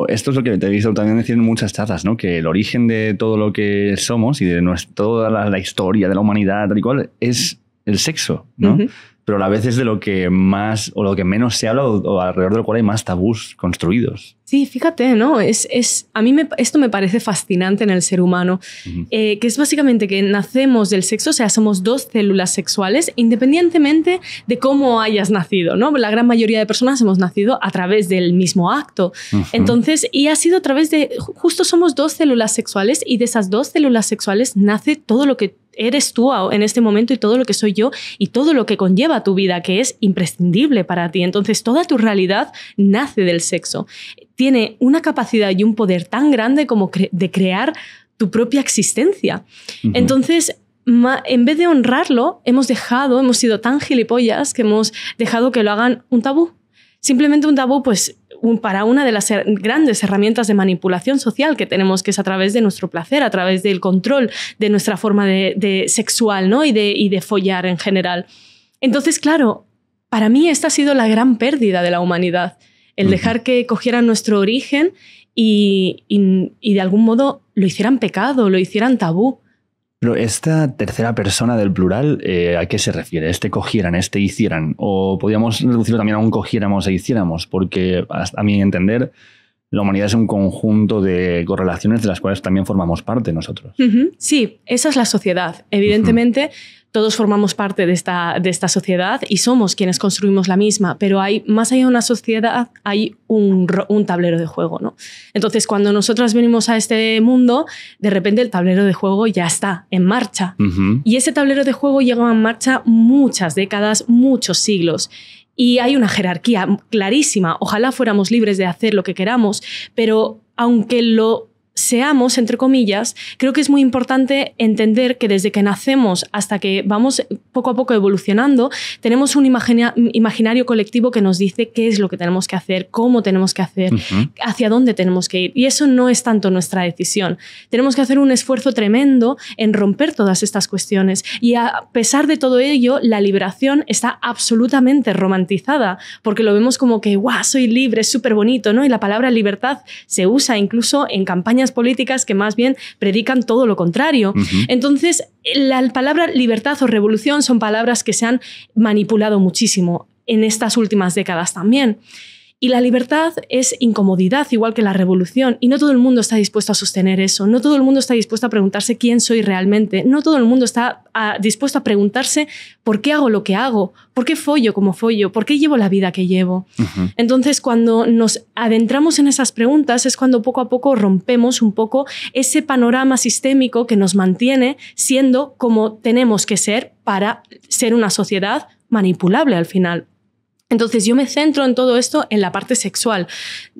Esto es lo que te he visto también decir en muchas charlas, ¿no? Que el origen de todo lo que somos y de toda la historia de la humanidad tal y cual es el sexo, ¿no? Pero a la vez es de lo que más o lo que menos se habla o alrededor del cual hay más tabús construidos. Sí, fíjate, ¿no? A mí esto me parece fascinante en el ser humano, que es básicamente que nacemos del sexo, o sea, somos dos células sexuales independientemente de cómo hayas nacido, ¿no? La gran mayoría de personas hemos nacido a través del mismo acto. Entonces, y ha sido a través de, justo somos dos células sexuales y de esas dos células sexuales nace todo lo que eres tú en este momento y todo lo que soy yo y todo lo que conlleva tu vida, que es imprescindible para ti. Entonces, toda tu realidad nace del sexo. Tiene una capacidad y un poder tan grande como de crear tu propia existencia. Entonces, en vez de honrarlo, hemos sido tan gilipollas que hemos dejado que lo hagan un tabú. Simplemente un tabú, pues, para una de las grandes herramientas de manipulación social que tenemos, que es a través de nuestro placer, a través del control de nuestra forma de sexual, ¿no? y de follar en general. Entonces, claro, para mí esta ha sido la gran pérdida de la humanidad, el dejar que cogieran nuestro origen y de algún modo lo hicieran pecado, lo hicieran tabú. Pero esta tercera persona del plural, ¿a qué se refiere? ¿Este cogieran, este hicieran? ¿O podríamos reducirlo también a un cogiéramos e hiciéramos? Porque a mi entender, la humanidad es un conjunto de correlaciones de las cuales también formamos parte nosotros. Sí, esa es la sociedad. Evidentemente, todos formamos parte de esta sociedad y somos quienes construimos la misma, pero más allá de una sociedad hay un tablero de juego, ¿no? Entonces, cuando nosotras venimos a este mundo, de repente el tablero de juego ya está en marcha. Y ese tablero de juego lleva en marcha muchas décadas, muchos siglos. Y hay una jerarquía clarísima. Ojalá fuéramos libres de hacer lo que queramos, pero aunque lo seamos, entre comillas, creo que es muy importante entender que desde que nacemos hasta que vamos poco a poco evolucionando, tenemos un imaginario colectivo que nos dice qué es lo que tenemos que hacer, cómo tenemos que hacer, hacia dónde tenemos que ir. Y eso no es tanto nuestra decisión. Tenemos que hacer un esfuerzo tremendo en romper todas estas cuestiones. Y a pesar de todo ello, la liberación está absolutamente romantizada, porque lo vemos como que ¡guau! Soy libre, es súper bonito, ¿no? Y la palabra libertad se usa incluso en campañas políticas que más bien predican todo lo contrario. Entonces, la palabra libertad o revolución son palabras que se han manipulado muchísimo en estas últimas décadas también. Y la libertad es incomodidad, igual que la revolución. Y no todo el mundo está dispuesto a sostener eso. No todo el mundo está dispuesto a preguntarse quién soy realmente. No todo el mundo está dispuesto a preguntarse por qué hago lo que hago, por qué follo como follo, por qué llevo la vida que llevo. Entonces, cuando nos adentramos en esas preguntas es cuando poco a poco rompemos un poco ese panorama sistémico que nos mantiene siendo como tenemos que ser para ser una sociedad manipulable al final. Entonces yo me centro en todo esto en la parte sexual.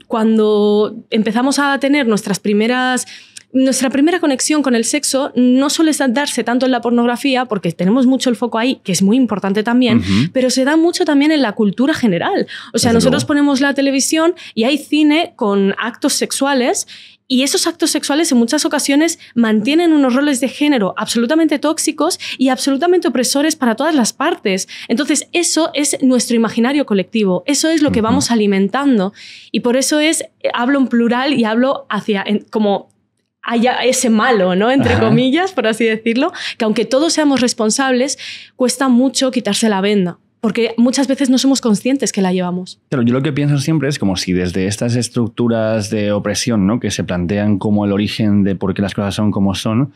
Cuando empezamos a tener nuestra primera conexión con el sexo no suele darse tanto en la pornografía, porque tenemos mucho el foco ahí, que es muy importante también, pero se da mucho también en la cultura general. O sea, nosotros ponemos la televisión y hay cine con actos sexuales. Y esos actos sexuales en muchas ocasiones mantienen unos roles de género absolutamente tóxicos y absolutamente opresores para todas las partes. Entonces, eso es nuestro imaginario colectivo. Eso es lo que vamos alimentando. Y por eso hablo en plural y hablo como haya ese malo, ¿no? Entre comillas, por así decirlo, que aunque todos seamos responsables, cuesta mucho quitarse la venda. Porque muchas veces no somos conscientes que la llevamos. Pero yo lo que pienso siempre es como si desde estas estructuras de opresión, ¿no? Que se plantean como el origen de por qué las cosas son como son,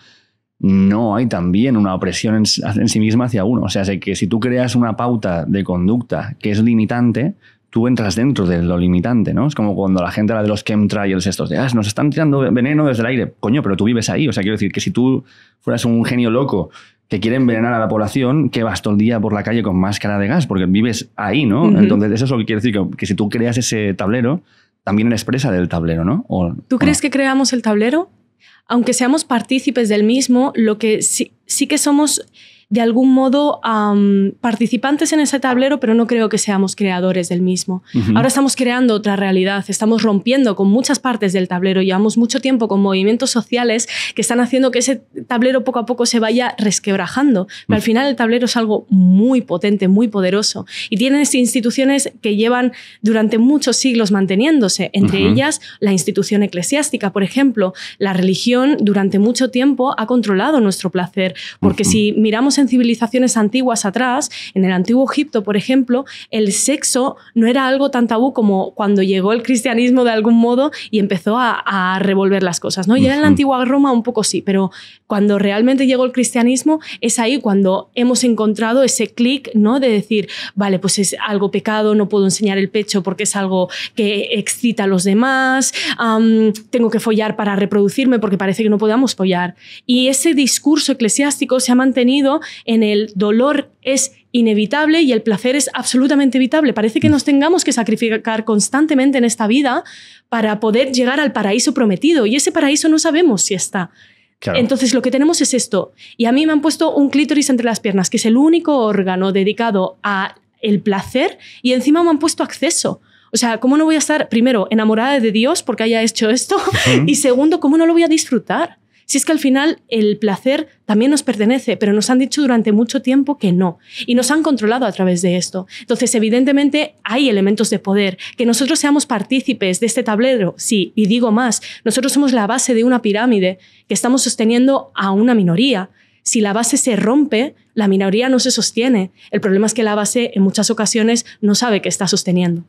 no hay también una opresión en sí misma hacia uno. O sea, que si tú creas una pauta de conducta que es limitante, tú entras dentro de lo limitante, ¿no? Es como cuando la gente habla de los chemtrails estos, de nos están tirando veneno desde el aire. Coño, pero tú vives ahí. O sea, quiero decir que si tú fueras un genio loco que quiere envenenar a la población, que vas todo el día por la calle con máscara de gas, porque vives ahí, ¿no? Entonces, eso es lo que quiere decir, que si tú creas ese tablero, también eres presa del tablero, ¿no? ¿Tú crees que creamos el tablero? Aunque seamos partícipes del mismo, lo que sí que somos de algún modo participantes en ese tablero, pero no creo que seamos creadores del mismo. Ahora estamos creando otra realidad, estamos rompiendo con muchas partes del tablero, llevamos mucho tiempo con movimientos sociales que están haciendo que ese tablero poco a poco se vaya resquebrajando. Pero al final el tablero es algo muy potente, muy poderoso, y tienes instituciones que llevan durante muchos siglos manteniéndose, entre ellas la institución eclesiástica, por ejemplo. La religión durante mucho tiempo ha controlado nuestro placer, porque si miramos en civilizaciones antiguas atrás, en el antiguo Egipto, por ejemplo, el sexo no era algo tan tabú como cuando llegó el cristianismo de algún modo y empezó a revolver las cosas, ¿no? Y en la antigua Roma un poco sí, pero cuando realmente llegó el cristianismo es ahí cuando hemos encontrado ese clic, ¿no? De decir, vale, pues es algo pecado, no puedo enseñar el pecho porque es algo que excita a los demás, tengo que follar para reproducirme porque parece que no podamos follar. Y ese discurso eclesiástico se ha mantenido en el dolor es inevitable y el placer es absolutamente evitable. Parece que nos tengamos que sacrificar constantemente en esta vida para poder llegar al paraíso prometido, y ese paraíso no sabemos si está. Claro. Entonces lo que tenemos es esto, y a mí me han puesto un clítoris entre las piernas, que es el único órgano dedicado al placer, y encima me han puesto acceso. O sea, ¿cómo no voy a estar, primero, enamorada de Dios porque haya hecho esto? Y segundo, ¿cómo no lo voy a disfrutar? Si es que al final el placer también nos pertenece, pero nos han dicho durante mucho tiempo que no. Y nos han controlado a través de esto. Entonces, evidentemente, hay elementos de poder. Que nosotros seamos partícipes de este tablero, sí. Y digo más, nosotros somos la base de una pirámide que estamos sosteniendo a una minoría. Si la base se rompe, la minoría no se sostiene. El problema es que la base en muchas ocasiones no sabe que está sosteniendo.